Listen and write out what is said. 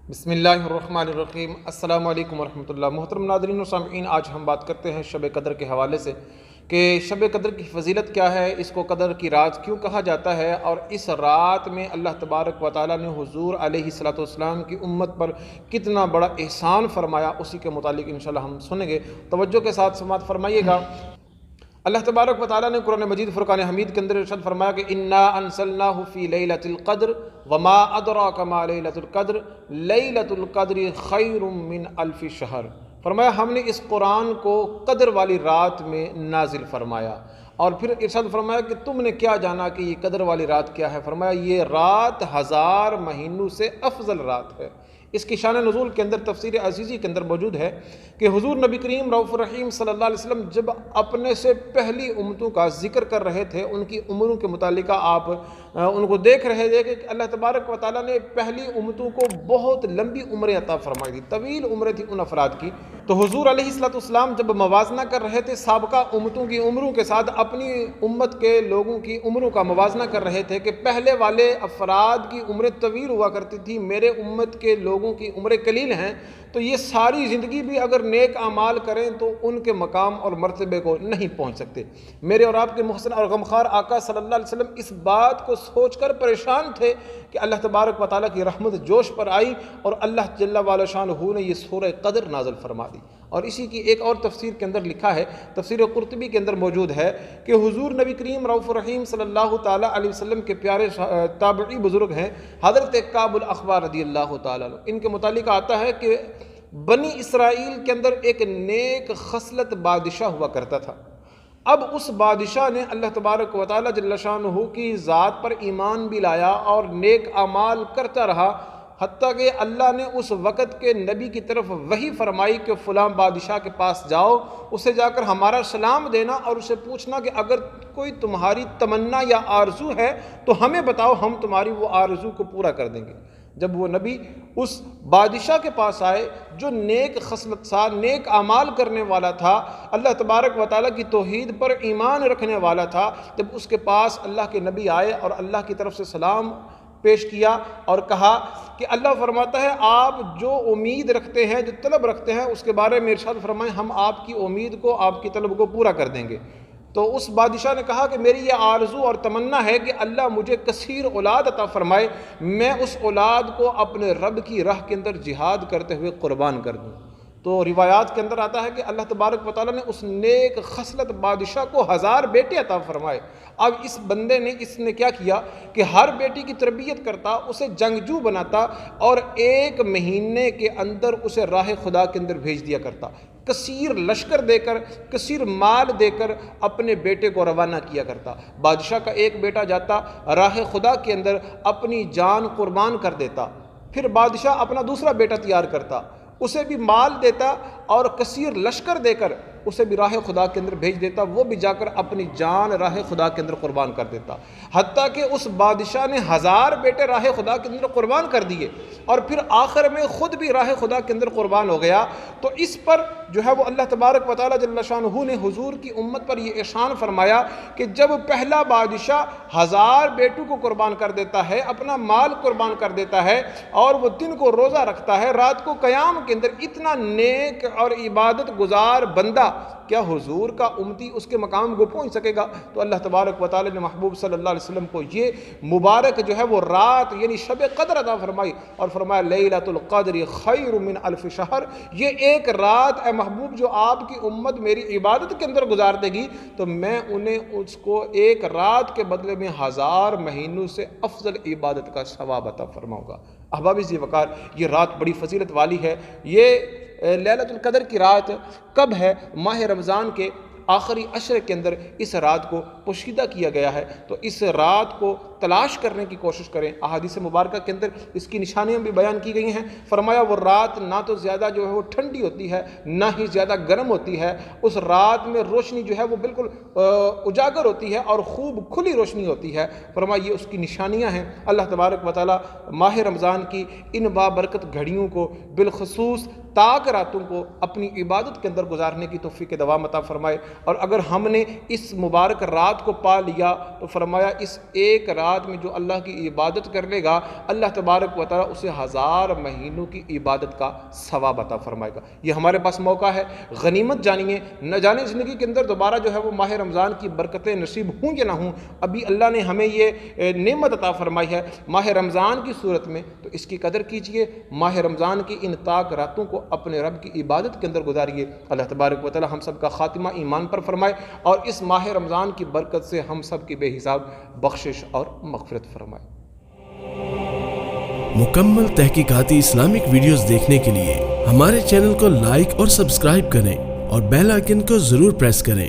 بسم اللہ الرحمن الرحیم۔ السلام علیکم ورحمۃ اللہ۔ محترم ناظرین و سامعین، آج ہم بات کرتے ہیں شب قدر کے حوالے سے کہ شب قدر کی فضیلت کیا ہے، اس کو قدر کی رات کیوں کہا جاتا ہے، اور اس رات میں اللہ تبارک و تعالیٰ نے حضور علیہ الصلوۃ والسلام کی امت پر کتنا بڑا احسان فرمایا، اسی کے متعلق انشاءاللہ ہم سنیں گے۔ توجہ کے ساتھ سماعت فرمائیے گا۔ اللہ تبارک و تعالیٰ نے قرآن مجید فرقان حمید کے اندر ارشاد فرمایا کہ انا انزلناہ فی لیلۃ القدر وما ادراک ما لیلۃ القدر لیلۃ القدر خیر من الف شہر۔ فرمایا ہم نے اس قرآن کو قدر والی رات میں نازل فرمایا، اور پھر ارشاد فرمایا کہ تم نے کیا جانا کہ یہ قدر والی رات کیا ہے؟ فرمایا یہ رات 1000 مہینوں سے افضل رات ہے۔ اس کی شان نزول کے اندر تفسیر عزیزی کے اندر موجود ہے کہ حضور نبی کریم رؤوف الرحیم صلی اللہ علیہ وسلم جب اپنے سے پہلی امتوں کا ذکر کر رہے تھے، ان کی عمروں کے متعلقہ آپ ان کو دیکھ رہے تھے کہ اللہ تبارک و تعالیٰ نے پہلی امتوں کو بہت لمبی عمریں عطا فرمائی تھی، طویل عمریں تھیں ان افراد کی۔ تو حضور علیہ الصلوۃ والسلام جب موازنہ کر رہے تھے سابقہ امتوں کی عمروں کے ساتھ، اپنی امت کے لوگوں کی عمروں کا موازنہ کر رہے تھے کہ پہلے والے افراد کی عمریں طویل ہوا کرتی تھی، میرے امت کے لوگوں کی عمریں قلیل ہیں، تو یہ ساری زندگی بھی اگر نیک اعمال کریں تو ان کے مقام اور مرتبے کو نہیں پہنچ سکتے۔ میرے اور آپ کے محسن اور غمخوار آقا صلی اللہ علیہ وسلم اس بات کو سوچ کر پریشان تھے کہ اللہ تبارک و تعالیٰ کی رحمت جوش پر آئی اور اللہ جل وعلا شانہ نے یہ سورہ قدر نازل فرما دی۔ اور اسی کی ایک اور تفسیر کے اندر لکھا ہے، تفسیر قرطبی کے اندر موجود ہے کہ حضور نبی کریم رؤوف الرحیم صلی اللہ تعالیٰ علیہ وسلم کے پیارے تابعی بزرگ ہیں حضرت کعب الاحبار رضی اللہ تعالیٰ عنہ، ان کے متعلق آتا ہے کہ بنی اسرائیل کے اندر ایک نیک خصلت بادشاہ ہوا کرتا تھا۔ اب اس بادشاہ نے اللہ تبارک و تعالیٰ جل شانہ کی ذات پر ایمان بھی لایا اور نیک اعمال کرتا رہا، حتیٰ کہ اللہ نے اس وقت کے نبی کی طرف وحی فرمائی کہ فلاں بادشاہ کے پاس جاؤ، اسے جا کر ہمارا سلام دینا اور اسے پوچھنا کہ اگر کوئی تمہاری تمنا یا آرزو ہے تو ہمیں بتاؤ، ہم تمہاری وہ آرزو کو پورا کر دیں گے۔ جب وہ نبی اس بادشاہ کے پاس آئے جو نیک خصلت تھا، نیک اعمال کرنے والا تھا، اللہ تبارک و تعالیٰ کی توحید پر ایمان رکھنے والا تھا، جب اس کے پاس اللہ کے نبی آئے اور اللہ کی طرف سے سلام پیش کیا اور کہا کہ اللہ فرماتا ہے آپ جو امید رکھتے ہیں، جو طلب رکھتے ہیں، اس کے بارے میں ارشاد فرمائیں ہم آپ کی امید کو، آپ کی طلب کو پورا کر دیں گے۔ تو اس بادشاہ نے کہا کہ میری یہ آرزو اور تمنا ہے کہ اللہ مجھے کثیر اولاد عطا فرمائے، میں اس اولاد کو اپنے رب کی راہ کے اندر جہاد کرتے ہوئے قربان کر دوں۔ تو روایات کے اندر آتا ہے کہ اللہ تبارک و تعالیٰ نے اس نیک خصلت بادشاہ کو 1000 بیٹے عطا فرمائے۔ اب اس بندے نے کیا کیا کہ ہر بیٹی کی تربیت کرتا، اسے جنگجو بناتا اور 1 مہینے کے اندر اسے راہ خدا کے اندر بھیج دیا کرتا، کثیر لشکر دے کر، کثیر مال دے کر اپنے بیٹے کو روانہ کیا کرتا۔ بادشاہ کا ایک بیٹا جاتا راہ خدا کے اندر اپنی جان قربان کر دیتا، پھر بادشاہ اپنا دوسرا بیٹا تیار کرتا، اسے بھی مال دیتا اور کثیر لشکر دے کر اسے بھی راہ خدا کے اندر بھیج دیتا، وہ بھی جا کر اپنی جان راہ خدا کے اندر قربان کر دیتا، حتیٰ کہ اس بادشاہ نے 1000 بیٹے راہ خدا کے اندر قربان کر دیے اور پھر آخر میں خود بھی راہ خدا کے اندر قربان ہو گیا۔ تو اس پر جو ہے وہ اللہ تبارک و تعالیٰ جل شانہ نے حضور کی امت پر یہ احسان فرمایا کہ جب پہلا بادشاہ 1000 بیٹوں کو قربان کر دیتا ہے، اپنا مال قربان کر دیتا ہے اور وہ دن کو روزہ رکھتا ہے، رات کو قیام کے اندر، اتنا نیک اور عبادت گزار بندہ، کیا حضور کا امتی اس کے مقام کو پہنچ سکے گا؟ تو اللہ تبارک و تعالی نے محبوب صلی اللہ علیہ وسلم کو یہ مبارک جو ہے وہ رات یعنی شب قدر عطا فرمائی اور فرمایا لیلۃ القدر خیر من الف شہر۔ یہ ایک رات اے محبوب جو آپ کی امت میری عبادت کے اندر گزار دے گی تو میں انہیں اس کو ایک رات کے بدلے میں 1000 مہینوں سے افضل عبادت کا ثواب عطا فرماؤں گا۔ احباب ذی وقار، یہ رات بڑی فضیلت والی ہے۔ یہ لیلۃ القدر کی رات کب ہے؟ ماہ رمضان کے آخری عشرے کے اندر اس رات کو پوشیدہ کیا گیا ہے، تو اس رات کو تلاش کرنے کی کوشش کریں۔ احادیث مبارکہ کے اندر اس کی نشانیاں بھی بیان کی گئی ہیں۔ فرمایا وہ رات نہ تو زیادہ جو ہے وہ ٹھنڈی ہوتی ہے، نہ ہی زیادہ گرم ہوتی ہے، اس رات میں روشنی جو ہے وہ بالکل اجاگر ہوتی ہے اور خوب کھلی روشنی ہوتی ہے۔ فرمایا یہ اس کی نشانیاں ہیں۔ اللہ تبارک و تعالی ماہ رمضان کی ان بابرکت گھڑیوں کو، بالخصوص تاک راتوں کو اپنی عبادت کے اندر گزارنے کی توفیق دوام عطا فرمائے، اور اگر ہم نے اس مبارک رات رات کو پا لیا تو فرمایا اس ایک رات میں جو اللہ کی عبادت کر لے گا اللہ تبارک و تعالیٰ اسے 1000 مہینوں کی عبادت کا ثواب عطا فرمائے گا۔ یہ ہمارے پاس موقع ہے، غنیمت جانیے، نہ جانے زندگی کے اندر دوبارہ جو ہے وہ ماہ رمضان کی برکتیں نصیب ہوں یا نہ ہوں، ابھی اللہ نے ہمیں یہ نعمت عطا فرمائی ہے ماہ رمضان کی صورت میں، تو اس کی قدر کیجئے، ماہ رمضان کی ان طاق راتوں کو اپنے رب کی عبادت کے اندر گزاریے۔ اللہ تبارک و تعالی ہم سب کا خاتمہ ایمان پر فرمائے اور اس ماہ رمضان کی برکت سے ہم سب کی بے حساب بخشش اور مغفرت فرمائے۔ مکمل تحقیقاتی اسلامک ویڈیوز دیکھنے کے لیے ہمارے چینل کو لائک اور سبسکرائب کریں اور بیل آئیکن کو ضرور پریس کریں۔